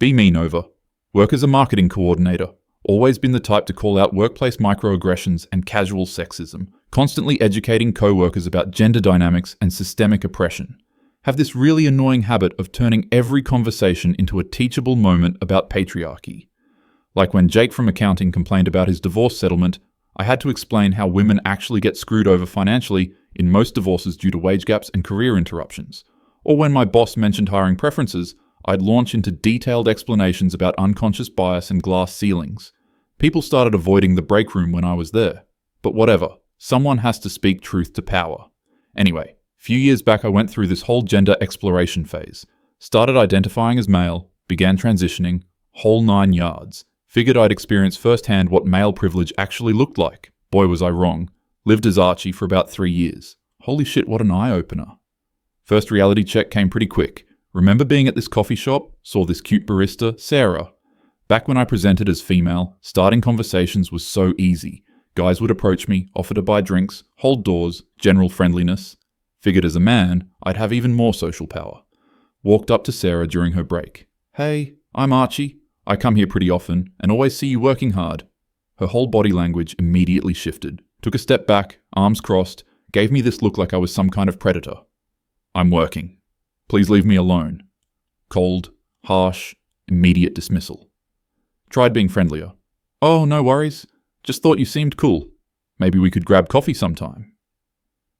Be me, Nova. Work as a marketing coordinator. Always been the type to call out workplace microaggressions and casual sexism, constantly educating co-workers about gender dynamics and systemic oppression. Have this really annoying habit of turning every conversation into a teachable moment about patriarchy. Like when Jake from accounting complained about his divorce settlement, I had to explain how women actually get screwed over financially in most divorces due to wage gaps and career interruptions. Or when my boss mentioned hiring preferences, I'd launch into detailed explanations about unconscious bias and glass ceilings. People started avoiding the break room when I was there. But whatever, someone has to speak truth to power. Anyway, a few years back I went through this whole gender exploration phase. Started identifying as male, began transitioning, whole 9 yards. Figured I'd experience firsthand what male privilege actually looked like. Boy was I wrong. Lived as Archie for about 3 years. Holy shit, what an eye-opener. First reality check came pretty quick. Remember being at this coffee shop, saw this cute barista, Sarah. Back when I presented as female, starting conversations was so easy. Guys would approach me, offer to buy drinks, hold doors, general friendliness. Figured as a man, I'd have even more social power. Walked up to Sarah during her break. Hey, I'm Archie. I come here pretty often and always see you working hard. Her whole body language immediately shifted. Took a step back, arms crossed, gave me this look like I was some kind of predator. I'm working. Please leave me alone. Cold, harsh, immediate dismissal. Tried being friendlier. Oh, no worries. Just thought you seemed cool. Maybe we could grab coffee sometime.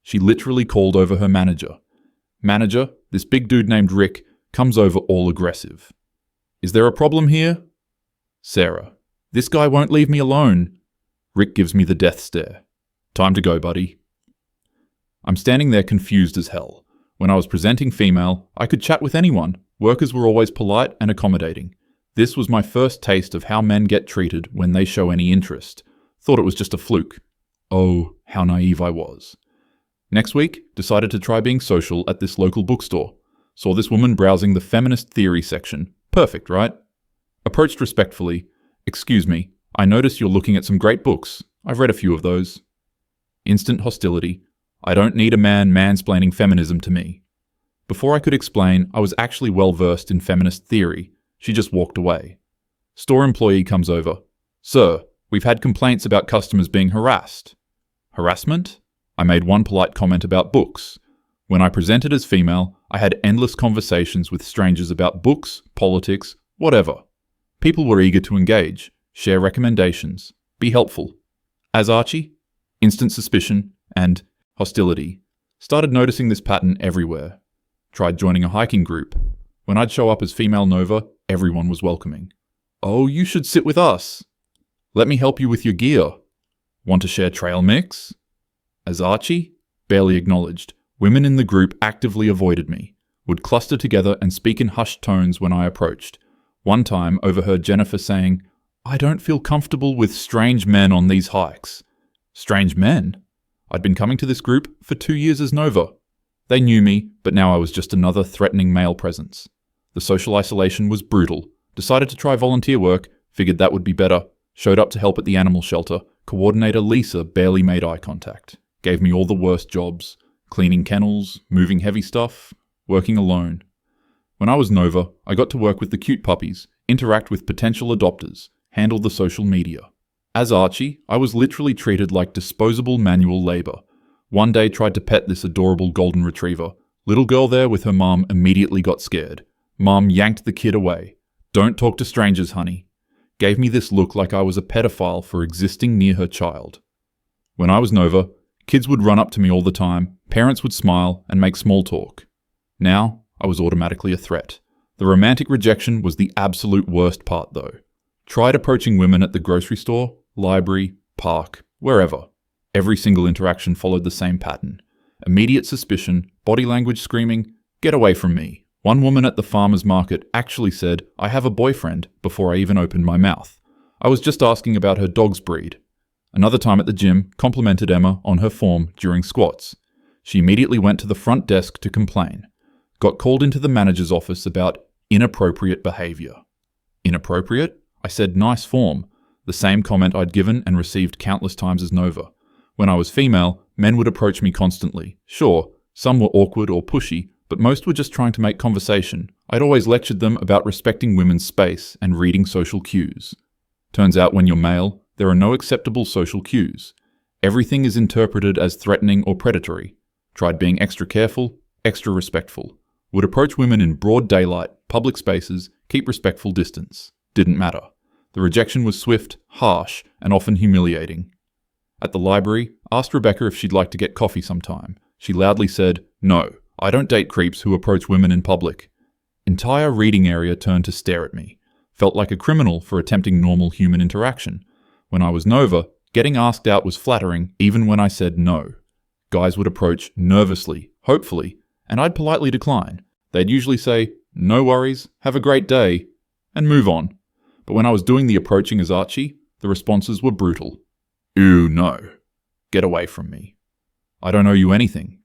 She literally called over her manager. Manager, this big dude named Rick, comes over all aggressive. Is there a problem here? Sarah, this guy won't leave me alone. Rick gives me the death stare. Time to go, buddy. I'm standing there confused as hell. When I was presenting female, I could chat with anyone. Workers were always polite and accommodating. This was my first taste of how men get treated when they show any interest. Thought it was just a fluke. Oh, how naive I was. Next week, decided to try being social at this local bookstore. Saw this woman browsing the feminist theory section. Perfect, right? Approached respectfully. Excuse me, I notice you're looking at some great books. I've read a few of those. Instant hostility. I don't need a man mansplaining feminism to me. Before I could explain, I was actually well versed in feminist theory. She just walked away. Store employee comes over. Sir, we've had complaints about customers being harassed. Harassment? I made one polite comment about books. When I presented as female, I had endless conversations with strangers about books, politics, whatever. People were eager to engage, share recommendations, be helpful. As Archie, instant suspicion and hostility. Started noticing this pattern everywhere. Tried joining a hiking group. When I'd show up as female Nova, everyone was welcoming. Oh, you should sit with us. Let me help you with your gear. Want to share trail mix? As Archie, barely acknowledged. Women in the group actively avoided me, would cluster together and speak in hushed tones when I approached. One time overheard Jennifer saying, I don't feel comfortable with strange men on these hikes. Strange men? I'd been coming to this group for 2 years as Nova. They knew me, but now I was just another threatening male presence. The social isolation was brutal. Decided to try volunteer work, figured that would be better. Showed up to help at the animal shelter. Coordinator Lisa barely made eye contact. Gave me all the worst jobs. Cleaning kennels, moving heavy stuff, working alone. When I was Nova, I got to work with the cute puppies, interact with potential adopters, handle the social media. As Archie, I was literally treated like disposable manual labor. One day tried to pet this adorable golden retriever. Little girl there with her mom immediately got scared. Mom yanked the kid away. Don't talk to strangers, honey. Gave me this look like I was a pedophile for existing near her child. When I was Nova, kids would run up to me all the time, parents would smile and make small talk. Now, I was automatically a threat. The romantic rejection was the absolute worst part though. Tried approaching women at the grocery store, library, park, wherever. Every single interaction followed the same pattern. Immediate suspicion, body language screaming, get away from me. One woman at the farmer's market actually said, I have a boyfriend, before I even opened my mouth. I was just asking about her dog's breed. Another time at the gym, complimented Emma on her form during squats. She immediately went to the front desk to complain. Got called into the manager's office about inappropriate behavior. Inappropriate? I said nice form, the same comment I'd given and received countless times as Nova. When I was female, men would approach me constantly. Sure, some were awkward or pushy, but most were just trying to make conversation. I'd always lectured them about respecting women's space and reading social cues. Turns out when you're male, there are no acceptable social cues. Everything is interpreted as threatening or predatory. Tried being extra careful, extra respectful. Would approach women in broad daylight, public spaces, keep respectful distance. Didn't matter. The rejection was swift, harsh, and often humiliating. At the library, asked Rebecca if she'd like to get coffee sometime. She loudly said, "No, I don't date creeps who approach women in public." Entire reading area turned to stare at me. Felt like a criminal for attempting normal human interaction. When I was Nova, getting asked out was flattering even when I said no. Guys would approach nervously, hopefully, and I'd politely decline. They'd usually say, "No worries, have a great day," and move on. But when I was doing the approaching as Archie, the responses were brutal. "Ooh, no. Get away from me. I don't owe you anything.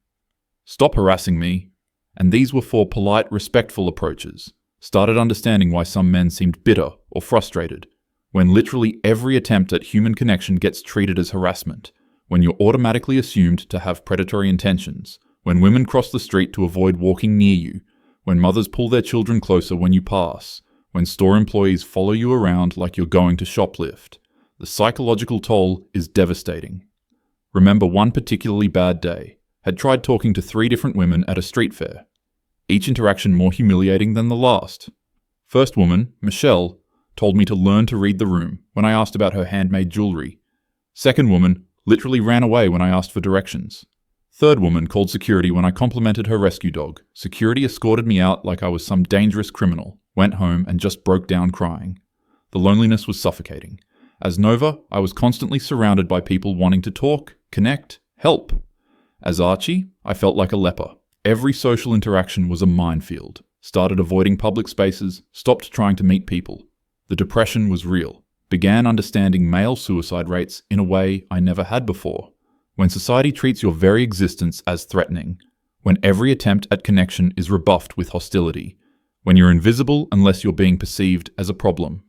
Stop harassing me." And these were for polite, respectful approaches. Started understanding why some men seemed bitter or frustrated, when literally every attempt at human connection gets treated as harassment, when you're automatically assumed to have predatory intentions, when women cross the street to avoid walking near you, when mothers pull their children closer when you pass, when store employees follow you around like you're going to shoplift. The psychological toll is devastating. Remember one particularly bad day. Had tried talking to 3 different women at a street fair. Each interaction more humiliating than the last. First woman, Michelle, told me to learn to read the room when I asked about her handmade jewelry. Second woman literally ran away when I asked for directions. Third woman called security when I complimented her rescue dog. Security escorted me out like I was some dangerous criminal, went home and just broke down crying. The loneliness was suffocating. As Nova, I was constantly surrounded by people wanting to talk, connect, help. As Archie, I felt like a leper. Every social interaction was a minefield. Started avoiding public spaces, stopped trying to meet people. The depression was real. Began understanding male suicide rates in a way I never had before. When society treats your very existence as threatening. When every attempt at connection is rebuffed with hostility. When you're invisible unless you're being perceived as a problem.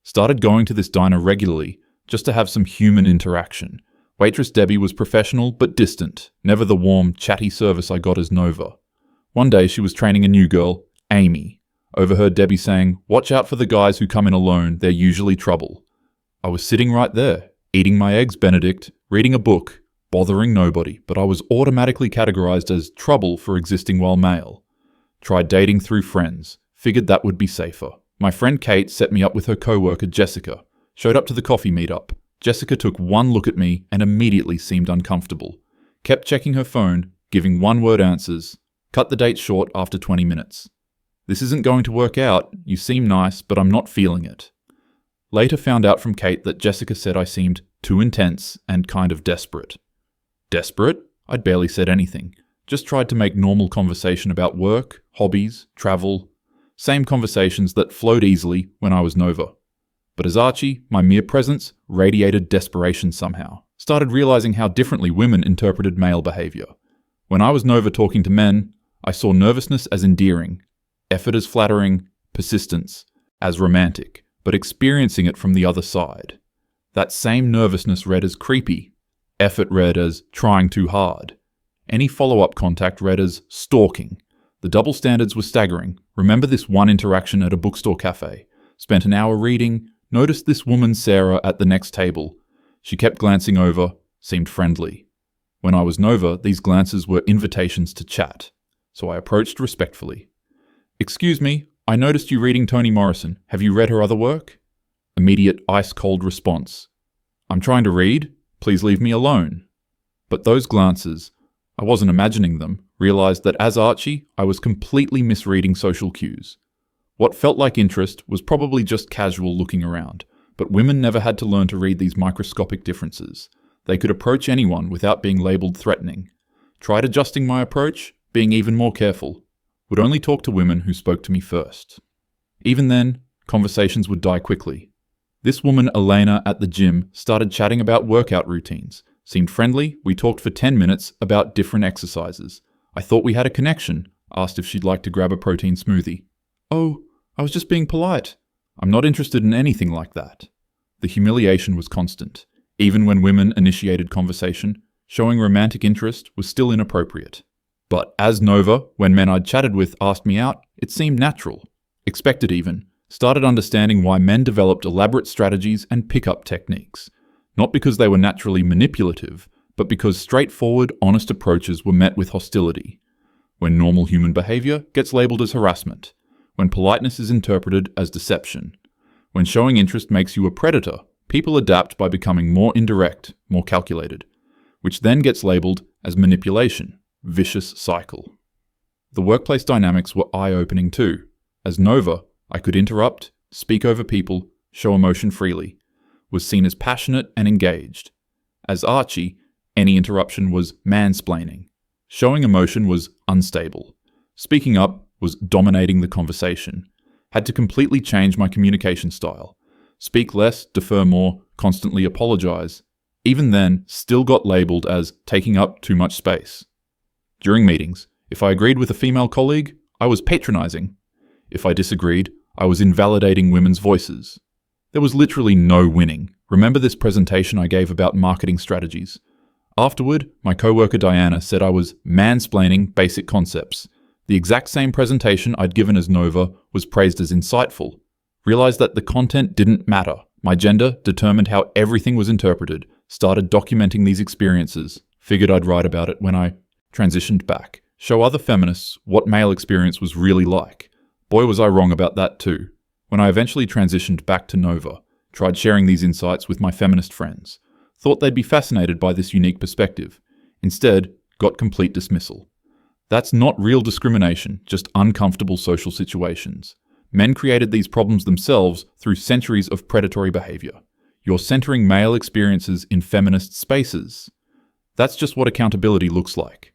Started going to this diner regularly, just to have some human interaction. Waitress Debbie was professional but distant, never the warm, chatty service I got as Nova. One day she was training a new girl, Amy. Overheard Debbie saying, "Watch out for the guys who come in alone, they're usually trouble." I was sitting right there, eating my eggs Benedict, reading a book, bothering nobody, but I was automatically categorized as trouble for existing while male. Tried dating through friends, figured that would be safer. My friend Kate set me up with her co-worker Jessica, showed up to the coffee meetup. Jessica took one look at me and immediately seemed uncomfortable. Kept checking her phone, giving one-word answers. Cut the date short after 20 minutes. "This isn't going to work out. You seem nice, but I'm not feeling it." Later found out from Kate that Jessica said I seemed too intense and kind of desperate. Desperate? I'd barely said anything. Just tried to make normal conversation about work, hobbies, travel. Same conversations that flowed easily when I was Nova. But as Archie, my mere presence radiated desperation somehow. Started realizing how differently women interpreted male behavior. When I was Nova talking to men, I saw nervousness as endearing, effort as flattering, persistence as romantic, but experiencing it from the other side. That same nervousness read as creepy, effort read as trying too hard. Any follow-up contact read as stalking. The double standards were staggering. Remember this one interaction at a bookstore cafe. Spent an hour reading, noticed this woman Sarah at the next table. She kept glancing over, seemed friendly. When I was Nova, these glances were invitations to chat, so I approached respectfully. "Excuse me, I noticed you reading Toni Morrison. Have you read her other work?" Immediate ice-cold response. "I'm trying to read. Please leave me alone." But those glances, I wasn't imagining them, realized that as Archie, I was completely misreading social cues. What felt like interest was probably just casual looking around, but women never had to learn to read these microscopic differences. They could approach anyone without being labeled threatening. Tried adjusting my approach, being even more careful. Would only talk to women who spoke to me first. Even then, conversations would die quickly. This woman, Elena, at the gym, started chatting about workout routines. Seemed friendly, we talked for 10 minutes about different exercises. I thought we had a connection, asked if she'd like to grab a protein smoothie. "Oh, I was just being polite. I'm not interested in anything like that." The humiliation was constant. Even when women initiated conversation, showing romantic interest was still inappropriate. But as Nova, when men I'd chatted with asked me out, it seemed natural, expected even, started understanding why men developed elaborate strategies and pickup techniques. Not because they were naturally manipulative, but because straightforward, honest approaches were met with hostility. When normal human behavior gets labeled as harassment. When politeness is interpreted as deception. When showing interest makes you a predator, people adapt by becoming more indirect, more calculated, which then gets labeled as manipulation, vicious cycle. The workplace dynamics were eye-opening too. As Nova, I could interrupt, speak over people, show emotion freely, was seen as passionate and engaged. As Archie, any interruption was mansplaining. Showing emotion was unstable. Speaking up was dominating the conversation. Had to completely change my communication style. Speak less, defer more, constantly apologize. Even then, still got labeled as taking up too much space. During meetings, if I agreed with a female colleague, I was patronizing. If I disagreed, I was invalidating women's voices. There was literally no winning. Remember this presentation I gave about marketing strategies? Afterward, my coworker Diana said I was mansplaining basic concepts. The exact same presentation I'd given as Nova was praised as insightful. Realized that the content didn't matter. My gender determined how everything was interpreted. Started documenting these experiences. Figured I'd write about it when I transitioned back. Show other feminists what male experience was really like. Boy, was I wrong about that too. When I eventually transitioned back to Nova, tried sharing these insights with my feminist friends. Thought they'd be fascinated by this unique perspective. Instead, got complete dismissal. That's not real discrimination, just uncomfortable social situations. Men created these problems themselves through centuries of predatory behavior. You're centering male experiences in feminist spaces. That's just what accountability looks like.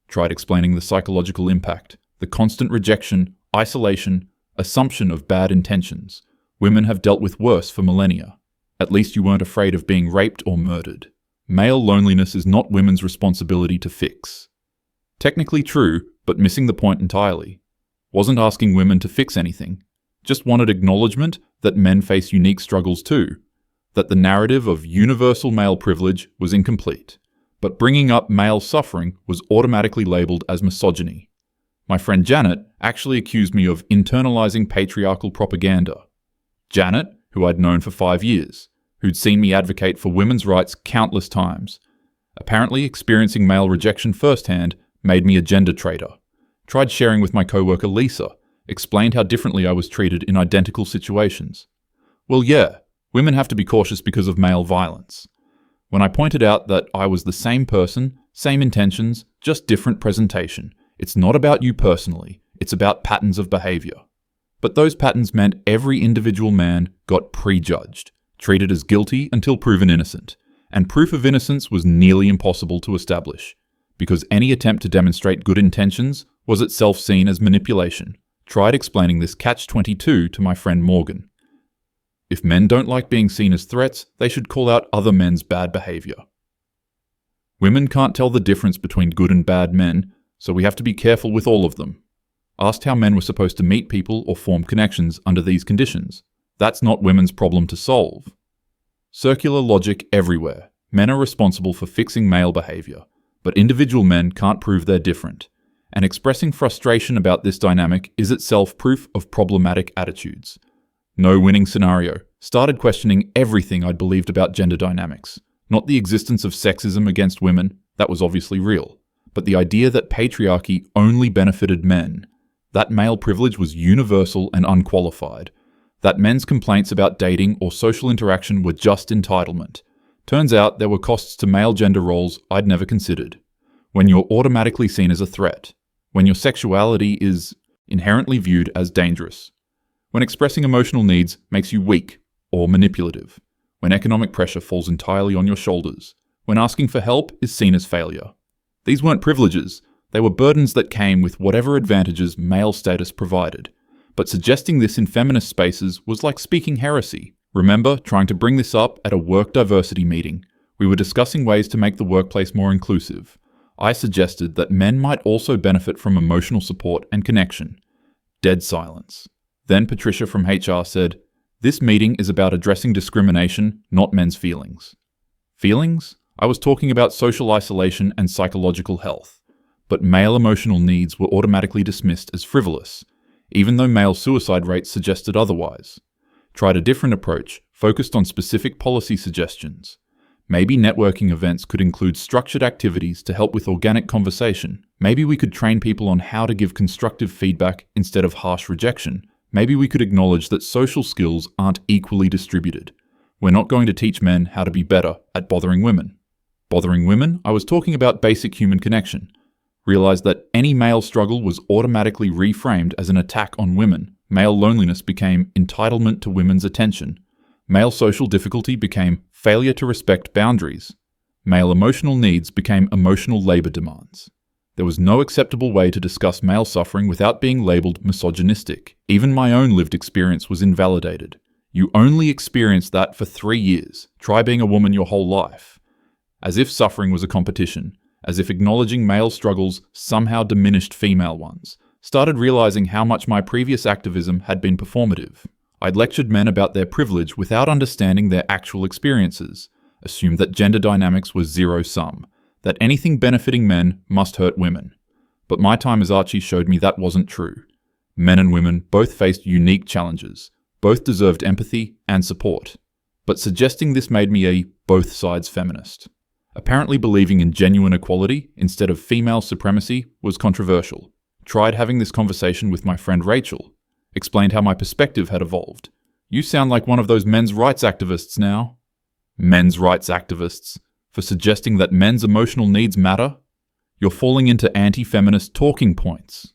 Tried explaining the psychological impact, the constant rejection, isolation, assumption of bad intentions. Women have dealt with worse for millennia. At least you weren't afraid of being raped or murdered. Male loneliness is not women's responsibility to fix. Technically true, but missing the point entirely. Wasn't asking women to fix anything. Just wanted acknowledgement that men face unique struggles too. That the narrative of universal male privilege was incomplete. But bringing up male suffering was automatically labeled as misogyny. My friend Janet actually accused me of internalizing patriarchal propaganda. Janet, who I'd known for 5 years, who'd seen me advocate for women's rights countless times. Apparently experiencing male rejection firsthand made me a gender traitor. Tried sharing with my coworker Lisa, explained how differently I was treated in identical situations. Well, yeah, women have to be cautious because of male violence. When I pointed out that I was the same person, same intentions, just different presentation. It's not about you personally, it's about patterns of behavior. But those patterns meant every individual man got prejudged, treated as guilty until proven innocent. And proof of innocence was nearly impossible to establish, because any attempt to demonstrate good intentions was itself seen as manipulation. Tried explaining this catch-22 to my friend Morgan. If men don't like being seen as threats, they should call out other men's bad behavior. Women can't tell the difference between good and bad men, so we have to be careful with all of them. Asked how men were supposed to meet people or form connections under these conditions. That's not women's problem to solve. Circular logic everywhere. Men are responsible for fixing male behavior, but individual men can't prove they're different. And expressing frustration about this dynamic is itself proof of problematic attitudes. No winning scenario. Started questioning everything I'd believed about gender dynamics. Not the existence of sexism against women, that was obviously real, but the idea that patriarchy only benefited men. That male privilege was universal and unqualified. That men's complaints about dating or social interaction were just entitlement. Turns out there were costs to male gender roles I'd never considered. When you're automatically seen as a threat. When your sexuality is inherently viewed as dangerous. When expressing emotional needs makes you weak or manipulative. When economic pressure falls entirely on your shoulders. When asking for help is seen as failure. These weren't privileges. They were burdens that came with whatever advantages male status provided. But suggesting this in feminist spaces was like speaking heresy. Remember trying to bring this up at a work diversity meeting. We were discussing ways to make the workplace more inclusive. I suggested that men might also benefit from emotional support and connection. Dead silence. Then Patricia from HR said, "This meeting is about addressing discrimination, not men's feelings." Feelings? I was talking about social isolation and psychological health. but male emotional needs were automatically dismissed as frivolous, even though male suicide rates suggested otherwise. Tried a different approach, focused on specific policy suggestions. Maybe networking events could include structured activities to help with organic conversation. Maybe we could train people on how to give constructive feedback instead of harsh rejection. Maybe we could acknowledge that social skills aren't equally distributed. We're not going to teach men how to be better at bothering women. Bothering women? I was talking about basic human connection. Realized that any male struggle was automatically reframed as an attack on women. Male loneliness became entitlement to women's attention. Male social difficulty became failure to respect boundaries. Male emotional needs became emotional labor demands. There was no acceptable way to discuss male suffering without being labeled misogynistic. Even my own lived experience was invalidated. You only experienced that for 3 years. Try being a woman your whole life. As if suffering was a competition. As if acknowledging male struggles somehow diminished female ones. Started realizing how much my previous activism had been performative. I'd lectured men about their privilege without understanding their actual experiences, assumed that gender dynamics was zero-sum, that anything benefiting men must hurt women. But my time as Archie showed me that wasn't true. Men and women both faced unique challenges, both deserved empathy and support. But suggesting this made me a both sides feminist. Apparently believing in genuine equality instead of female supremacy was controversial. Tried having this conversation with my friend Rachel. Explained how my perspective had evolved. You sound like one of those men's rights activists now. Men's rights activists? For suggesting that men's emotional needs matter? You're falling into anti-feminist talking points.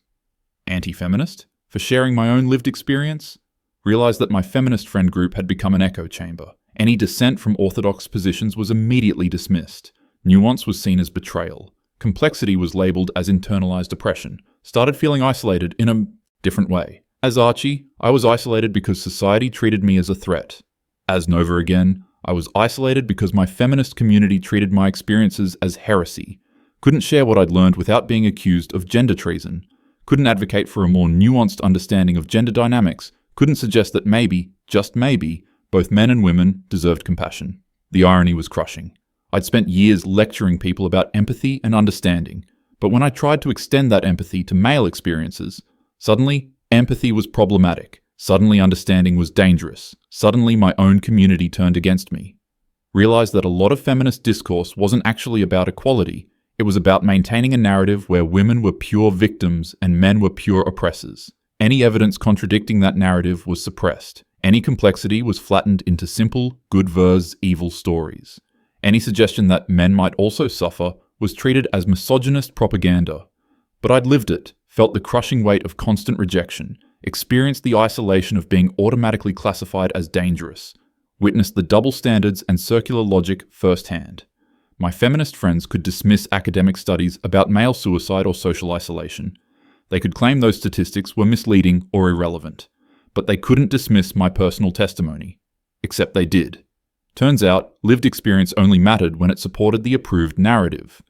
Anti-feminist? For sharing my own lived experience? Realized that my feminist friend group had become an echo chamber. Any dissent from orthodox positions was immediately dismissed. Nuance was seen as betrayal. Complexity was labeled as internalized oppression. Started feeling isolated in a different way. As Archie, I was isolated because society treated me as a threat. As Nova again, I was isolated because my feminist community treated my experiences as heresy. Couldn't share what I'd learned without being accused of gender treason. Couldn't advocate for a more nuanced understanding of gender dynamics. Couldn't suggest that maybe, just maybe, both men and women deserved compassion. The irony was crushing. I'd spent years lecturing people about empathy and understanding, but when I tried to extend that empathy to male experiences, suddenly, empathy was problematic. Suddenly understanding was dangerous. Suddenly my own community turned against me. Realized that a lot of feminist discourse wasn't actually about equality. It was about maintaining a narrative where women were pure victims and men were pure oppressors. Any evidence contradicting that narrative was suppressed. Any complexity was flattened into simple, good versus evil stories. Any suggestion that men might also suffer was treated as misogynist propaganda. But I'd lived it, felt the crushing weight of constant rejection, experienced the isolation of being automatically classified as dangerous, witnessed the double standards and circular logic firsthand. My feminist friends could dismiss academic studies about male suicide or social isolation. They could claim those statistics were misleading or irrelevant, but they couldn't dismiss my personal testimony. Except they did. Turns out, lived experience only mattered when it supported the approved narrative.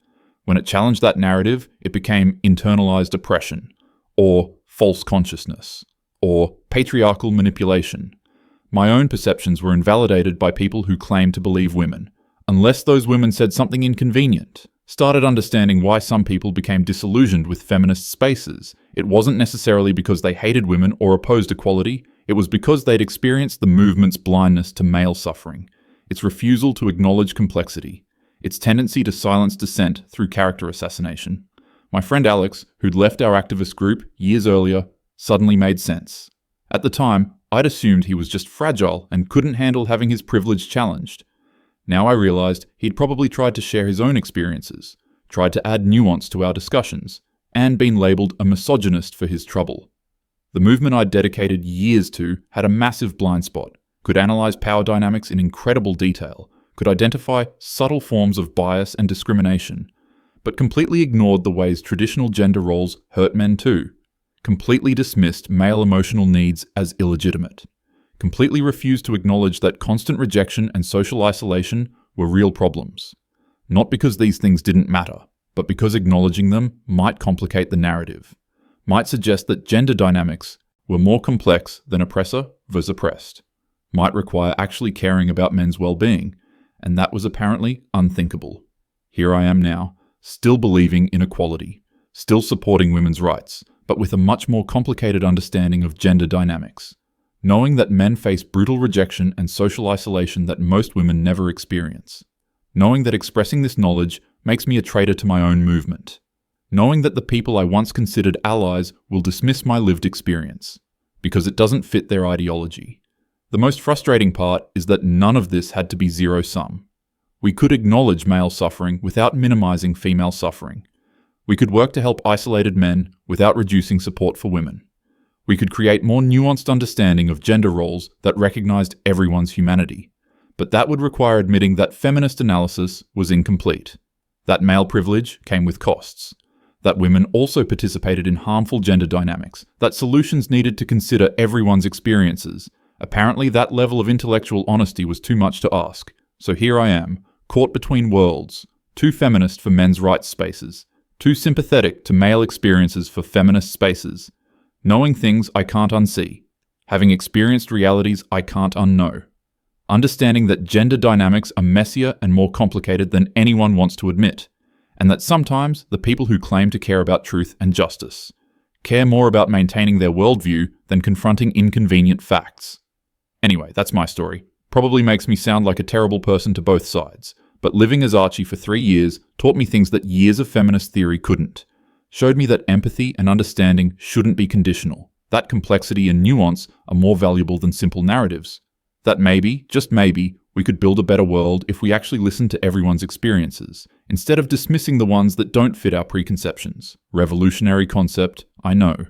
When it challenged that narrative, it became internalized oppression, or false consciousness, or patriarchal manipulation. My own perceptions were invalidated by people who claimed to believe women, unless those women said something inconvenient. Started understanding why some people became disillusioned with feminist spaces. It wasn't necessarily because they hated women or opposed equality, it was because they'd experienced the movement's blindness to male suffering, its refusal to acknowledge complexity, its tendency to silence dissent through character assassination. My friend Alex, who'd left our activist group years earlier, suddenly made sense. At the time, I'd assumed he was just fragile and couldn't handle having his privilege challenged. Now I realized he'd probably tried to share his own experiences, tried to add nuance to our discussions, and been labeled a misogynist for his trouble. The movement I'd dedicated years to had a massive blind spot, could analyze power dynamics in incredible detail, could identify subtle forms of bias and discrimination, but completely ignored the ways traditional gender roles hurt men too, completely dismissed male emotional needs as illegitimate, completely refused to acknowledge that constant rejection and social isolation were real problems. Not because these things didn't matter, but because acknowledging them might complicate the narrative, might suggest that gender dynamics were more complex than oppressor versus oppressed, might require actually caring about men's well-being, and that was apparently unthinkable. Here I am now, still believing in equality, still supporting women's rights, but with a much more complicated understanding of gender dynamics. Knowing that men face brutal rejection and social isolation that most women never experience. Knowing that expressing this knowledge makes me a traitor to my own movement. Knowing that the people I once considered allies will dismiss my lived experience, because it doesn't fit their ideology. The most frustrating part is that none of this had to be zero-sum. We could acknowledge male suffering without minimizing female suffering. We could work to help isolated men without reducing support for women. We could create more nuanced understanding of gender roles that recognized everyone's humanity. But that would require admitting that feminist analysis was incomplete. That male privilege came with costs. That women also participated in harmful gender dynamics. That solutions needed to consider everyone's experiences. Apparently that level of intellectual honesty was too much to ask. So here I am, caught between worlds, too feminist for men's rights spaces, too sympathetic to male experiences for feminist spaces, knowing things I can't unsee, having experienced realities I can't unknow, understanding that gender dynamics are messier and more complicated than anyone wants to admit, and that sometimes the people who claim to care about truth and justice care more about maintaining their worldview than confronting inconvenient facts. Anyway, that's my story. Probably makes me sound like a terrible person to both sides, but living as Archie for 3 years taught me things that years of feminist theory couldn't. Showed me that empathy and understanding shouldn't be conditional, that complexity and nuance are more valuable than simple narratives, that maybe, just maybe, we could build a better world if we actually listened to everyone's experiences, instead of dismissing the ones that don't fit our preconceptions. Revolutionary concept, I know.